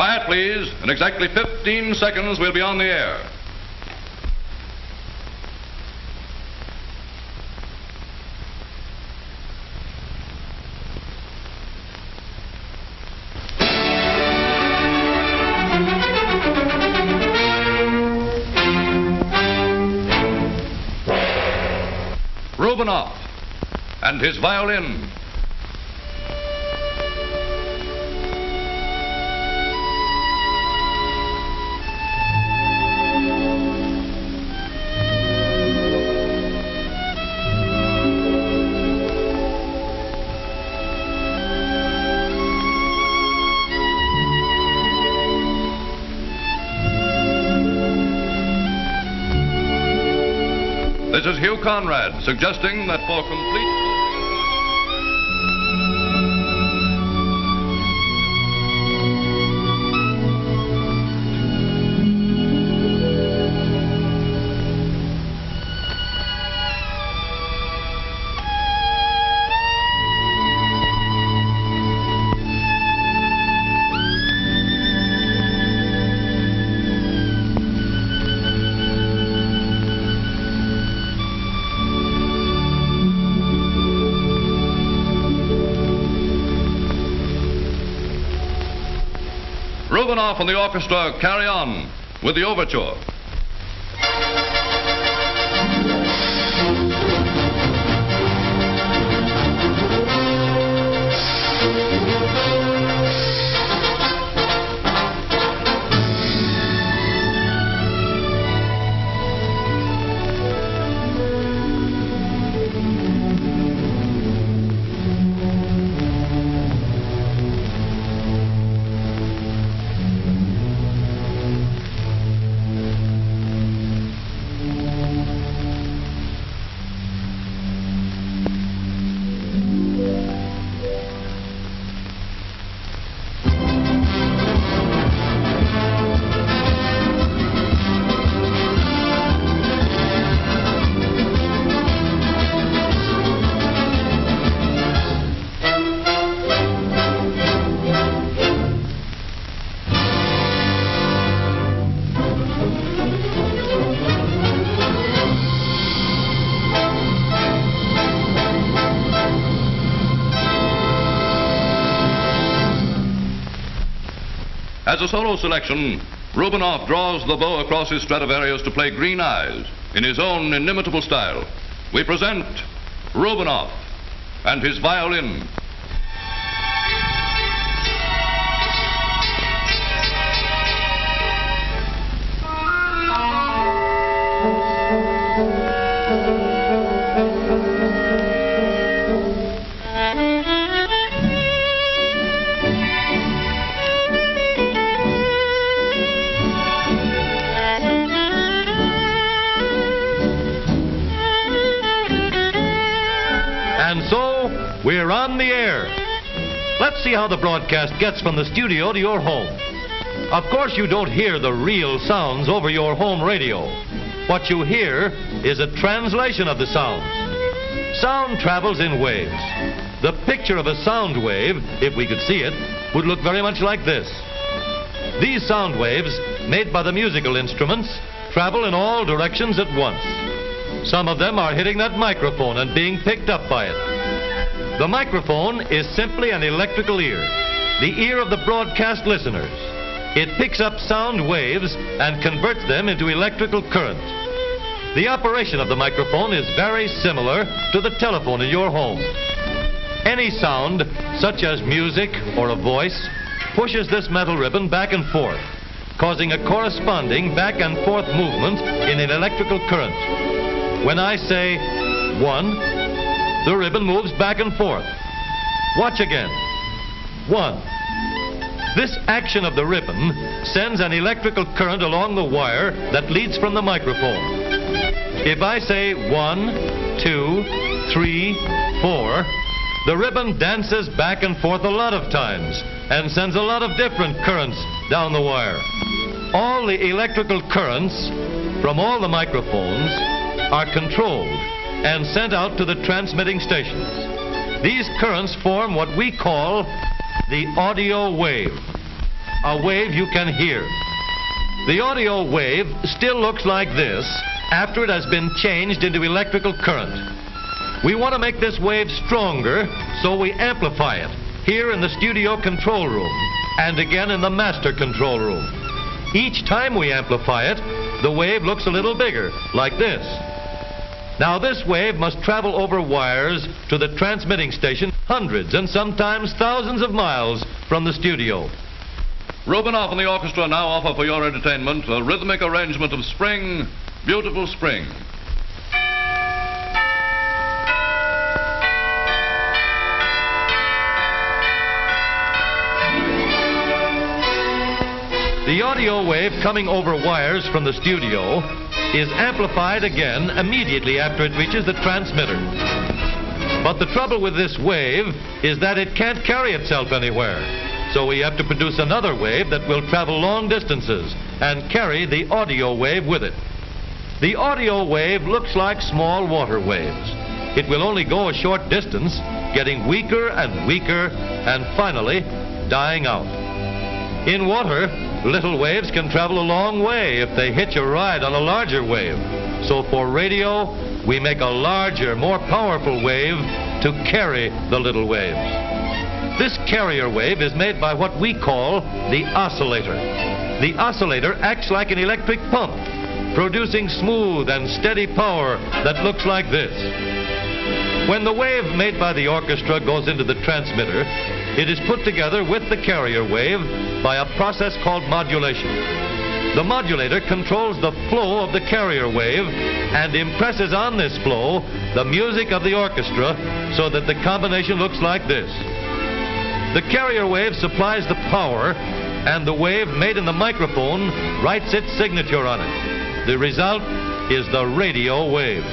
Quiet, please. In exactly 15 seconds, we'll be on the air. Rubinoff and his violin. This is Hugh Conrad suggesting that for complete... Rubinoff and the orchestra carry on with the overture. As a solo selection, Rubinoff draws the bow across his Stradivarius to play Green Eyes in his own inimitable style. We present Rubinoff and his violin. And so, we're on the air. Let's see how the broadcast gets from the studio to your home. Of course, you don't hear the real sounds over your home radio. What you hear is a translation of the sounds. Sound travels in waves. The picture of a sound wave, if we could see it, would look very much like this. These sound waves, made by the musical instruments, travel in all directions at once. Some of them are hitting that microphone and being picked up by it. The microphone is simply an electrical ear, the ear of the broadcast listeners. It picks up sound waves and converts them into electrical current. The operation of the microphone is very similar to the telephone in your home. Any sound, such as music or a voice, pushes this metal ribbon back and forth, causing a corresponding back and forth movement in an electrical current. When I say 1, the ribbon moves back and forth. Watch again. 1. This action of the ribbon sends an electrical current along the wire that leads from the microphone. If I say 1, 2, 3, 4, the ribbon dances back and forth a lot of times and sends a lot of different currents down the wire. All the electrical currents from all the microphones are controlled and sent out to the transmitting stations. These currents form what we call the audio wave. a wave you can hear. The audio wave still looks like this after it has been changed into electrical current. We want to make this wave stronger, so we amplify it here in the studio control room and again in the master control room. Each time we amplify it, the wave looks a little bigger, like this. Now this wave must travel over wires to the transmitting station hundreds and sometimes thousands of miles from the studio. Rubinoff and the orchestra now offer for your entertainment a rhythmic arrangement of Spring, Beautiful Spring. The audio wave coming over wires from the studio is amplified again immediately after it reaches the transmitter. But the trouble with this wave is that it can't carry itself anywhere. So we have to produce another wave that will travel long distances and carry the audio wave with it. The audio wave looks like small water waves. It will only go a short distance, getting weaker and weaker, and finally dying out. In water, little waves can travel a long way if they hitch a ride on a larger wave. So for radio, we make a larger, more powerful wave to carry the little waves. This carrier wave is made by what we call the oscillator. The oscillator acts like an electric pump, producing smooth and steady power that looks like this. When the wave made by the orchestra goes into the transmitter, it is put together with the carrier wave by a process called modulation. The modulator controls the flow of the carrier wave and impresses on this flow the music of the orchestra so that the combination looks like this. The carrier wave supplies the power, and the wave made in the microphone writes its signature on it. The result is the radio wave.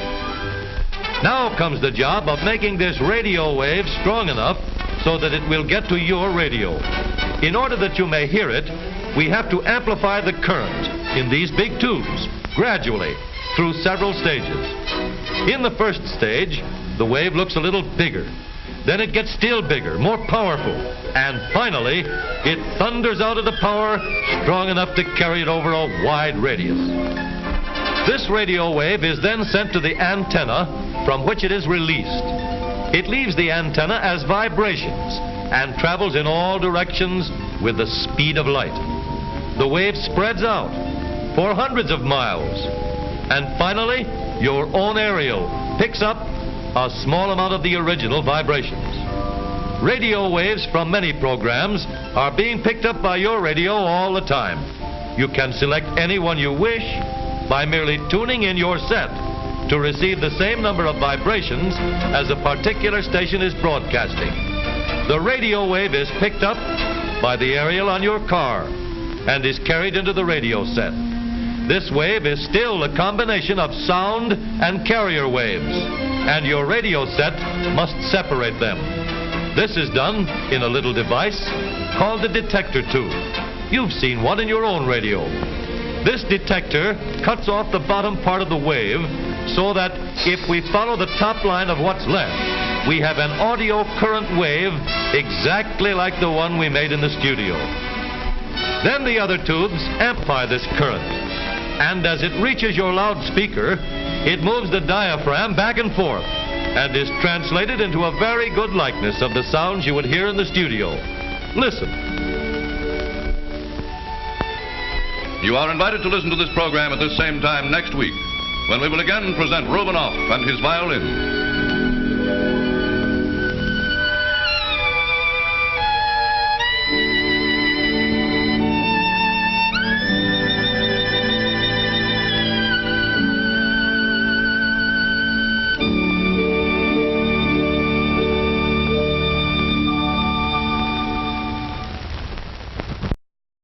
Now comes the job of making this radio wave strong enough so that it will get to your radio. In order that you may hear it, we have to amplify the current in these big tubes gradually through several stages. In the first stage, the wave looks a little bigger. Then it gets still bigger, more powerful, and finally, it thunders out of the power strong enough to carry it over a wide radius. This radio wave is then sent to the antenna from which it is released. It leaves the antenna as vibrations and travels in all directions with the speed of light. The wave spreads out for hundreds of miles, and finally, your own aerial picks up a small amount of the original vibrations. Radio waves from many programs are being picked up by your radio all the time. You can select any one you wish by merely tuning in your set to receive the same number of vibrations as a particular station is broadcasting. The radio wave is picked up by the aerial on your car and is carried into the radio set. This wave is still a combination of sound and carrier waves, and your radio set must separate them. This is done in a little device called the detector tube. You've seen one in your own radio. This detector cuts off the bottom part of the wave so that if we follow the top line of what's left, we have an audio current wave exactly like the one we made in the studio. Then the other tubes amplify this current, and as it reaches your loudspeaker, it moves the diaphragm back and forth and is translated into a very good likeness of the sounds you would hear in the studio. Listen. You are invited to listen to this program at this same time next week, when we will again present Rubinoff and his violin.